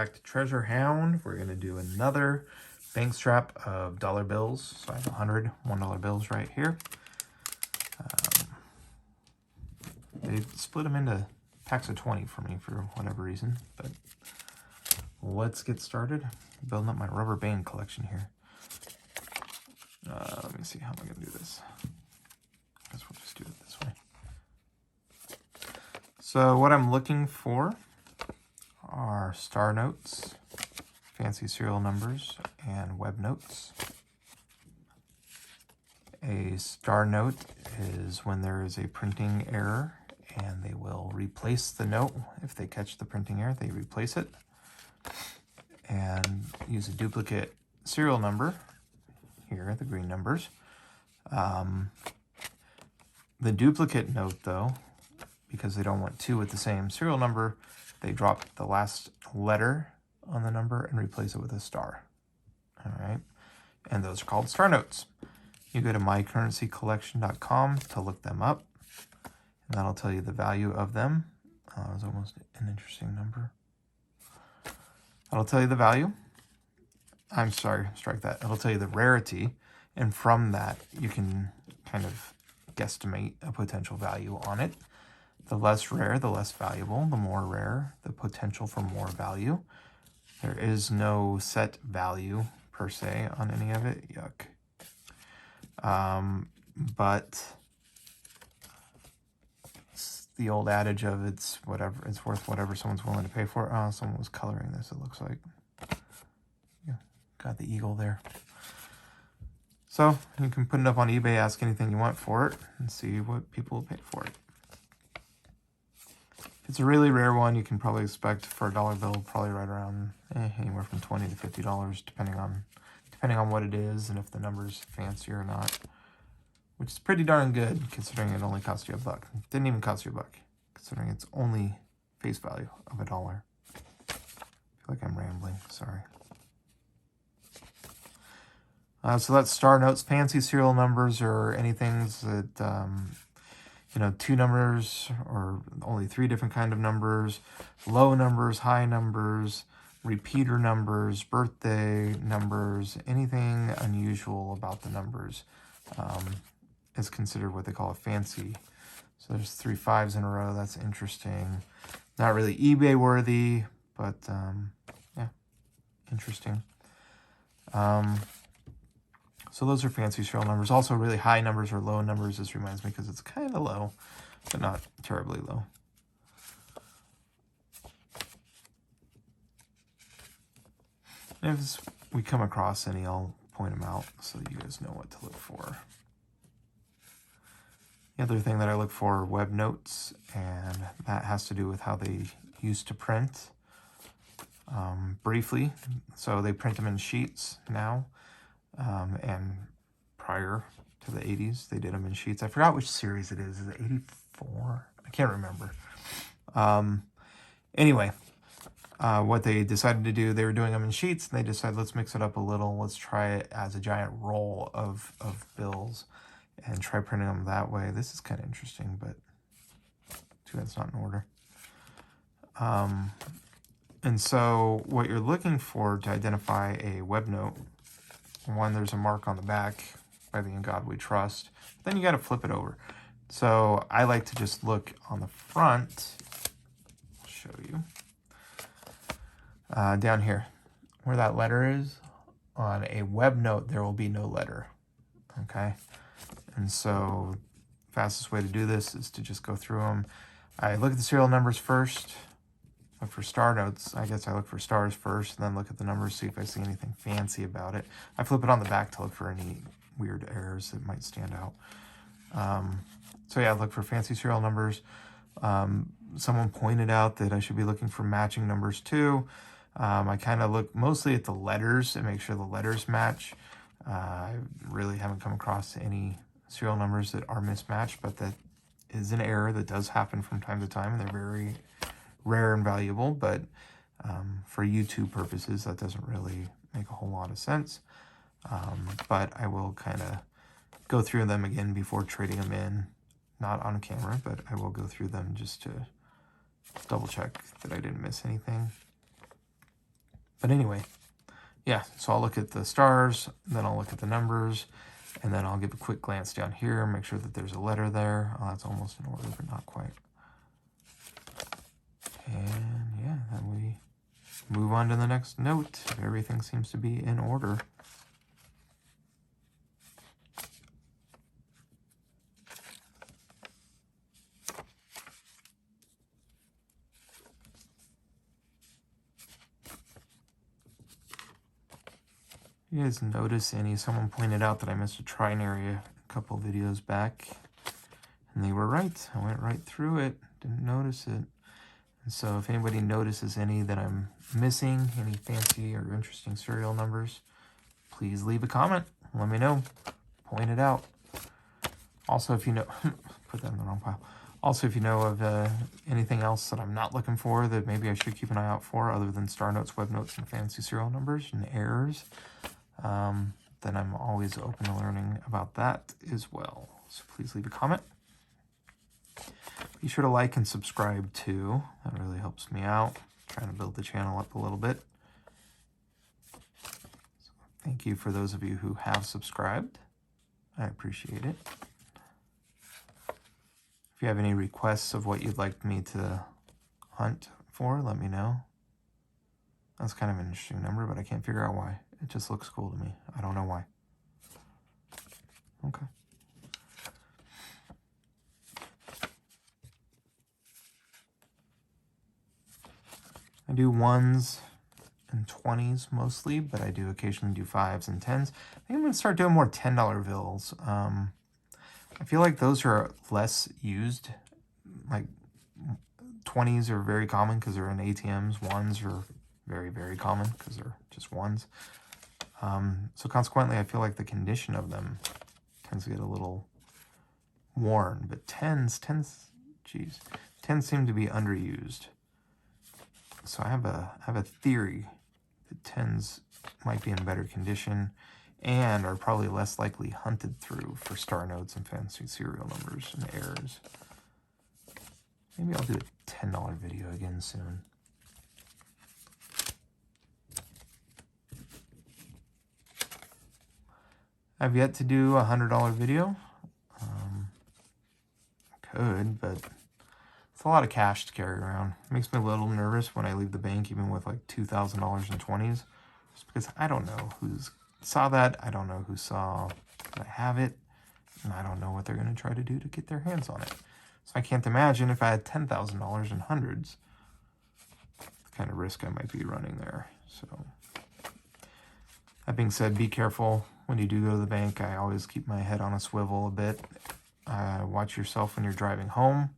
back to Treasure Hound. We're going to do another bank strap of dollar bills. So I have 100 $1 bills right here. They split them into packs of 20 for me for whatever reason. But let's get started. Building up my rubber band collection here. Let me see, how am I going to do this? I guess we'll just do it this way. So what I'm looking for are star notes, fancy serial numbers, and web notes. A star note is when there is a printing error and they will replace the note. If they catch the printing error, they replace it and use a duplicate serial number. Here, the green numbers. The duplicate note, though, because they don't want two with the same serial number, they drop the last letter on the number and replace it with a star. All right, and those are called star notes. You go to mycurrencycollection.com to look them up, and that'll tell you the value of them. It's almost an interesting number. That'll tell you the value. I'm sorry, strike that. It'll tell you the rarity, and from that, you can kind of guesstimate a potential value on it. The less rare, the less valuable. The more rare, the potential for more value. There is no set value, per se, on any of it. Yuck. But it's the old adage of it's worth whatever someone's willing to pay for it. Oh, someone was coloring this, it looks like. Yeah, got the eagle there. So you can put it up on eBay, ask anything you want for it, and see what people will pay for it. If it's a really rare one, you can probably expect for a dollar bill, probably right around anywhere from $20 to $50, depending on what it is and if the number's fancy or not. Which is pretty darn good, considering it only cost you $1. It didn't even cost you $1, considering it's only face value of $1. I feel like I'm rambling, sorry. So that's star notes. Fancy serial numbers or anything that, two numbers or only 3 different kind of numbers, low numbers, high numbers, repeater numbers, birthday numbers, anything unusual about the numbers is considered what they call a fancy. So there's 3 5s in a row. That's interesting. Not really eBay worthy, but yeah, interesting. So those are fancy serial numbers. Also really high numbers or low numbers. This reminds me because it's kind of low, but not terribly low. And if we come across any, I'll point them out so you guys know what to look for. The other thing that I look for are web notes, and that has to do with how they used to print. Briefly, so they print them in sheets now. And prior to the 80s, they did them in sheets. I forgot which series it is. Is it 84? I can't remember. Anyway, what they decided to do, they were doing them in sheets, and they decided, let's mix it up a little. Let's try it as a giant roll of bills and try printing them that way. This is kind of interesting, but too bad it's not in order. And so what you're looking for to identify a web note, one, there's a mark on the back, by the In God We Trust. Then you got to flip it over. So I like to just look on the front. I'll show you. Down here, where that letter is, on a web note, there will be no letter. Okay? And so fastest way to do this is to just go through them. I look at the serial numbers first. Look for star notes. I guess I look for stars first, and then look at the numbers, see if I see anything fancy about it. I flip it on the back to look for any weird errors that might stand out. So yeah, look for fancy serial numbers. Someone pointed out that I should be looking for matching numbers too. I kind of look mostly at the letters and make sure the letters match. I really haven't come across any serial numbers that are mismatched, but that is an error that does happen from time to time, and they're very rare and valuable, but for YouTube purposes, that doesn't really make a whole lot of sense. But I will kind of go through them again before trading them in, not on camera, but I will go through them just to double check that I didn't miss anything. But anyway, yeah, so I'll look at the stars, then I'll look at the numbers, and then I'll give a quick glance down here, make sure that there's a letter there. Oh, that's almost in order, but not quite. And yeah, then we move on to the next note. Everything seems to be in order. You guys notice any? Someone pointed out that I missed a trinary a couple videos back, and they were right. I went right through it, didn't notice it. And so if anybody notices any that I'm missing, any fancy or interesting serial numbers, please leave a comment. Let me know. Point it out. Also, if you know, put that in the wrong pile. Also, if you know of anything else that I'm not looking for that maybe I should keep an eye out for other than star notes, web notes, and fancy serial numbers and errors, then I'm always open to learning about that as well. So please leave a comment. Be sure to like and subscribe too. That really helps me out. Trying to build the channel up a little bit. So thank you for those of you who have subscribed. I appreciate it. If you have any requests of what you'd like me to hunt for, let me know. That's kind of an interesting number, but I can't figure out why. It just looks cool to me. I don't know why. Okay. I do 1s and 20s mostly, but I do occasionally do 5s and 10s. I think I'm going to start doing more $10 bills. I feel like those are less used. Like 20s are very common because they're in ATMs. 1s are very, very common because they're just 1s. So consequently, I feel like the condition of them tends to get a little worn. But 10s seem to be underused. So I have a theory that 10s might be in better condition and are probably less likely hunted through for star notes and fancy serial numbers and errors. Maybe I'll do a $10 video again soon. I've yet to do a $100 video. I could, but it's a lot of cash to carry around. It makes me a little nervous when I leave the bank, even with like $2,000 in 20s, just because I don't know who saw that. I don't know who saw that I have it, and I don't know what they're going to try to do to get their hands on it. So I can't imagine if I had $10,000 in hundreds, the kind of risk I might be running there. So that being said, be careful when you do go to the bank. I always keep my head on a swivel a bit. Watch yourself when you're driving home.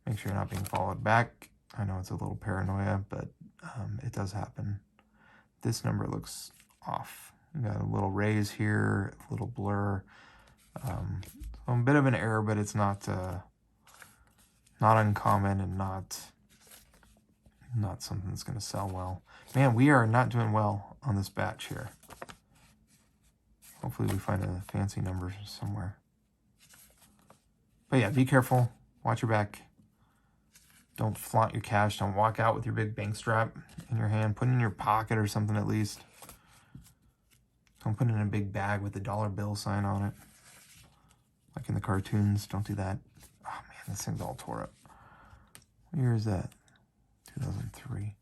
Make sure you're not being followed back. I know it's a little paranoia, but it does happen. This number looks off. We got a little raise here, a little blur. So a bit of an error, but it's not uncommon and not something that's going to sell well. Man, we are not doing well on this batch here. Hopefully we find a fancy number somewhere. But yeah, be careful. Watch your back. Don't flaunt your cash. Don't walk out with your big bank strap in your hand. Put it in your pocket or something at least. Don't put it in a big bag with the dollar bill sign on it. Like in the cartoons. Don't do that. Oh man, this thing's all tore up. What year is that? 2003.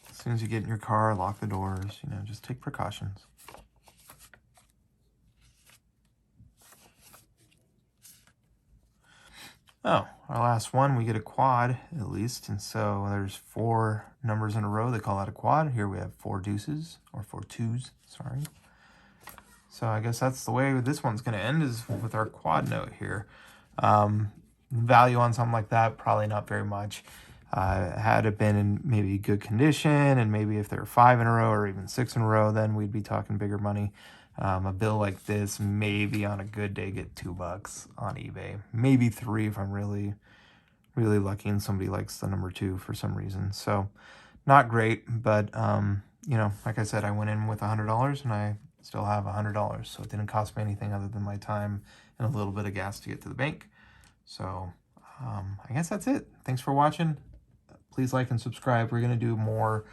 As soon as you get in your car, lock the doors. You know, just take precautions. Oh, our last one, we get a quad at least. And so there's 4 numbers in a row. They call that a quad. Here we have 4 deuces, or 4 twos, sorry. So I guess that's the way this one's going to end, is with our quad note here. Value on something like that, probably not very much. Had it been in maybe good condition, and maybe if there were 5 in a row or even 6 in a row, then we'd be talking bigger money. A bill like this, maybe on a good day, get $2 on eBay. Maybe 3 if I'm really, really lucky and somebody likes the number 2 for some reason. So not great, but, you know, like I said, I went in with $100 and I still have $100. So it didn't cost me anything other than my time and a little bit of gas to get to the bank. So I guess that's it. Thanks for watching. Please like and subscribe. We're going to do more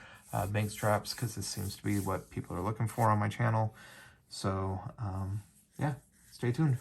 bank straps because this seems to be what people are looking for on my channel. So, yeah, stay tuned.